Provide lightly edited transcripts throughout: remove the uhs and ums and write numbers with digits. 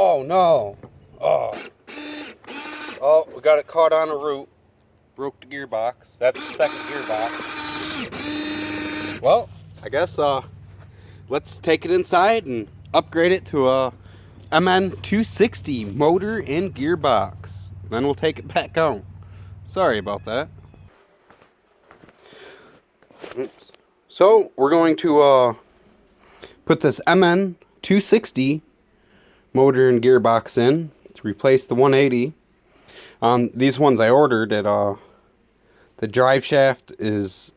Oh no. Oh. Oh, we got it caught on a root. Broke the gearbox. That's the second gearbox. Well, I guess let's take it inside and upgrade it to a mn260 motor and gearbox. Then we'll take it back out. Sorry about that. Oops. So we're going to put this mn260 motor and gearbox in to replace the 180. These ones I ordered at the drive shaft is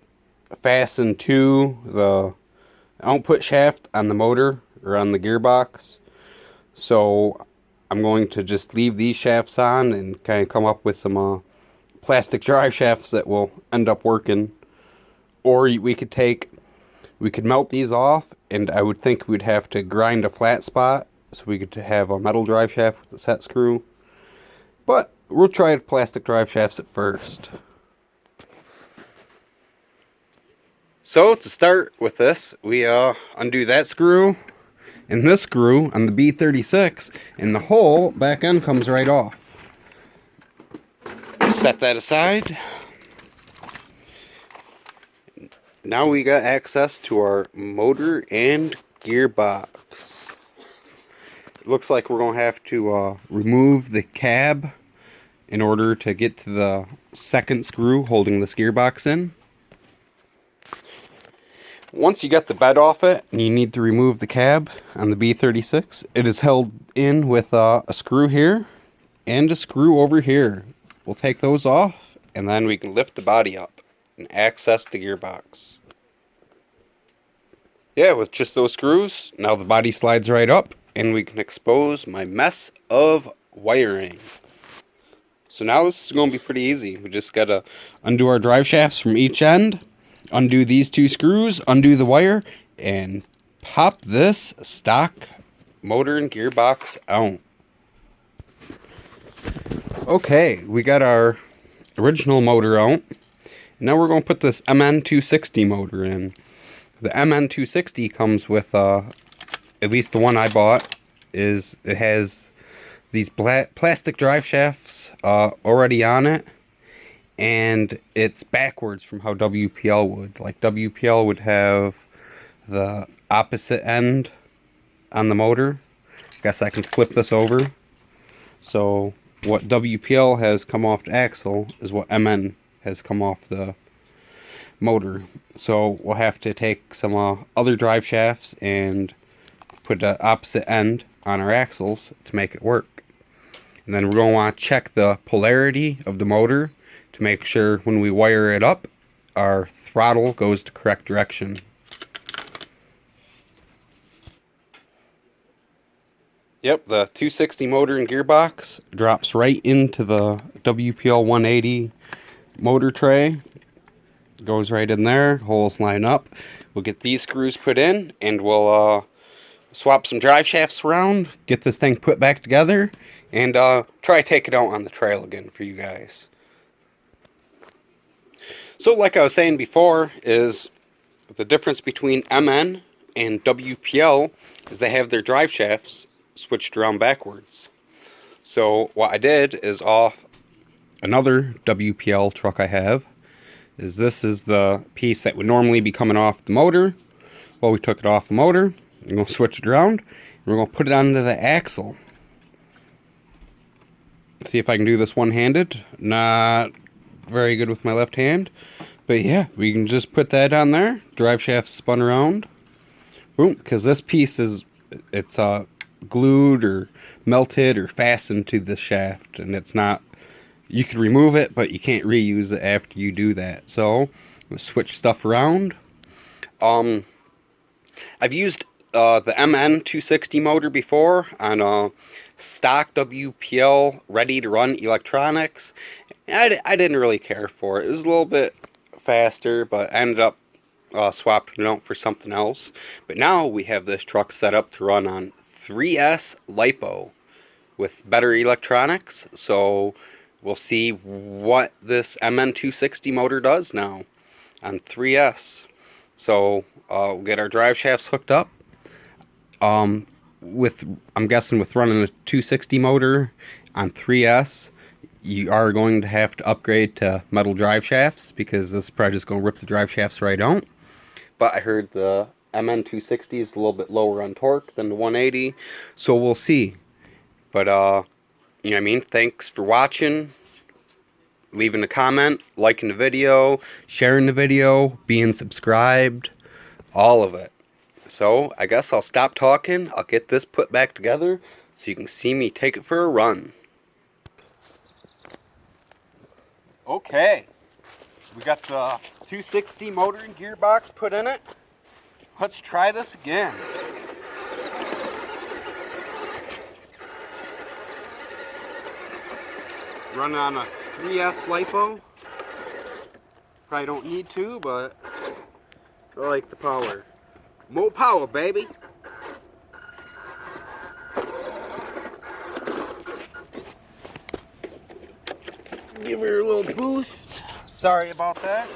fastened to the output shaft on the motor or on the gearbox. So I'm going to just leave these shafts on and kind of come up with some plastic drive shafts that will end up working. Or we could melt these off, and I would think we'd have to grind a flat spot so we could have a metal drive shaft with a set screw. But we'll try plastic drive shafts at first. So to start with this, we undo that screw and this screw on the B36, and the whole back end comes right off. Set that aside. Now we got access to our motor and gearbox. It looks like we're going to have to remove the cab in order to get to the second screw holding this gearbox in. Once you get the bed off it and you need to remove the cab on the B36, it is held in with a screw here and a screw over here. We'll take those off and then we can lift the body up and access the gearbox. Yeah, with just those screws, now the body slides right up and we can expose my mess of wiring. So now this is going to be pretty easy. We just got to undo our drive shafts from each end, undo these two screws, undo the wire, and pop this stock motor and gearbox out. Okay, we got our original motor out. Now we're going to put this mn260 motor in. The mn260 comes with, at least the one I bought, it has these plastic drive shafts already on it, and it's backwards from how WPL would. Like WPL would have the opposite end on the motor. I guess I can flip this over. So what WPL has come off the axle is what MN has come off the motor. So we'll have to take some other drive shafts and put the opposite end on our axles to make it work. And then we're going to want to check the polarity of the motor to make sure when we wire it up, our throttle goes the correct direction. Yep, the 260 motor and gearbox drops right into the WPL 180 motor tray. Goes right in there, holes line up. We'll get these screws put in and we'll swap some drive shafts around, get this thing put back together, and try to take it out on the trail again for you guys. So like I was saying before, is the difference between MN and WPL is they have their drive shafts switched around backwards. So what I did is off another WPL truck I have, is this is the piece that would normally be coming off the motor. Well, we took it off the motor. We're going to switch it around. And we're going to put it onto the axle. See if I can do this one-handed. Not very good with my left hand. But yeah, we can just put that on there. Drive shaft spun around. Boom, because this piece it's glued or melted or fastened to the shaft. And it's not, you can remove it, but you can't reuse it after you do that. So, we'll switch stuff around. I've used the mn260 motor before on stock WPL ready to run electronics. I didn't really care for it. It was a little bit faster, but I ended up swapping it out for something else. But now we have this truck set up to run on 3S lipo with better electronics. So we'll see what this mn260 motor does now on 3S. So we'll get our drive shafts hooked up. I'm guessing with running a 260 motor on 3S, you are going to have to upgrade to metal drive shafts, because this is probably just going to rip the drive shafts right out. But I heard the mn260 is a little bit lower on torque than the 180, so we'll see. But, you know what I mean? Thanks for watching, leaving a comment, liking the video, sharing the video, being subscribed, all of it. So, I guess I'll stop talking. I'll get this put back together so you can see me take it for a run. Okay. We got the 260 motor and gearbox put in it. Let's try this again. Running on a 3S lipo. Probably don't need to, but I like the power. More power, baby. Give her a little boost. Sorry about that.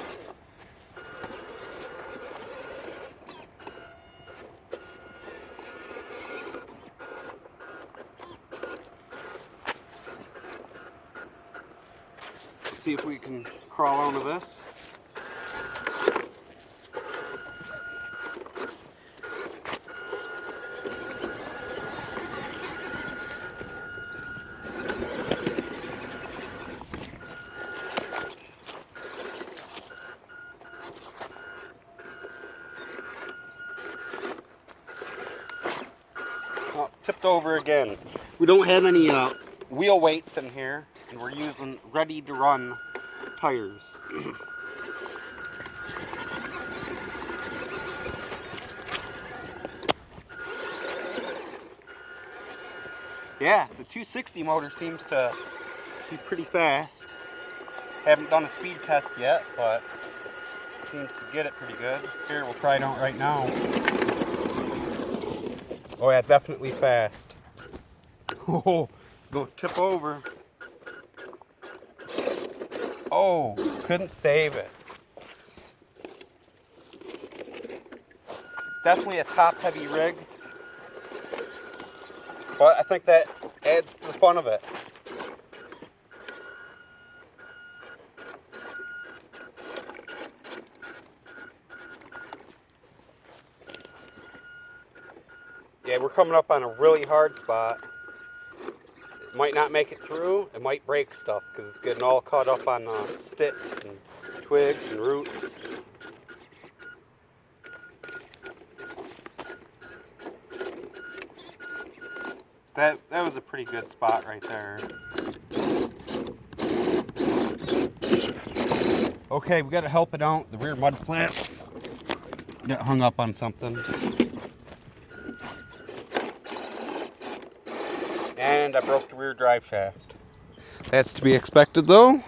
Let's see if we can crawl onto this. Oh, tipped over again. We don't have any wheel weights in here, and we're using ready to run tires. Yeah, the 260 motor seems to be pretty fast. Haven't done a speed test yet, but seems to get it pretty good. Here, we'll try it out right now. Oh yeah, definitely fast. Oh, gonna tip over. Oh, couldn't save it. Definitely a top-heavy rig, but I think that adds to the fun of it. Yeah, we're coming up on a really hard spot. It might not make it through. It might break stuff because it's getting all caught up on sticks and twigs and roots. So that was a pretty good spot right there. Okay, we got to help it out. The rear mud flaps got hung up on something. And I broke the rear drive shaft. That's to be expected though.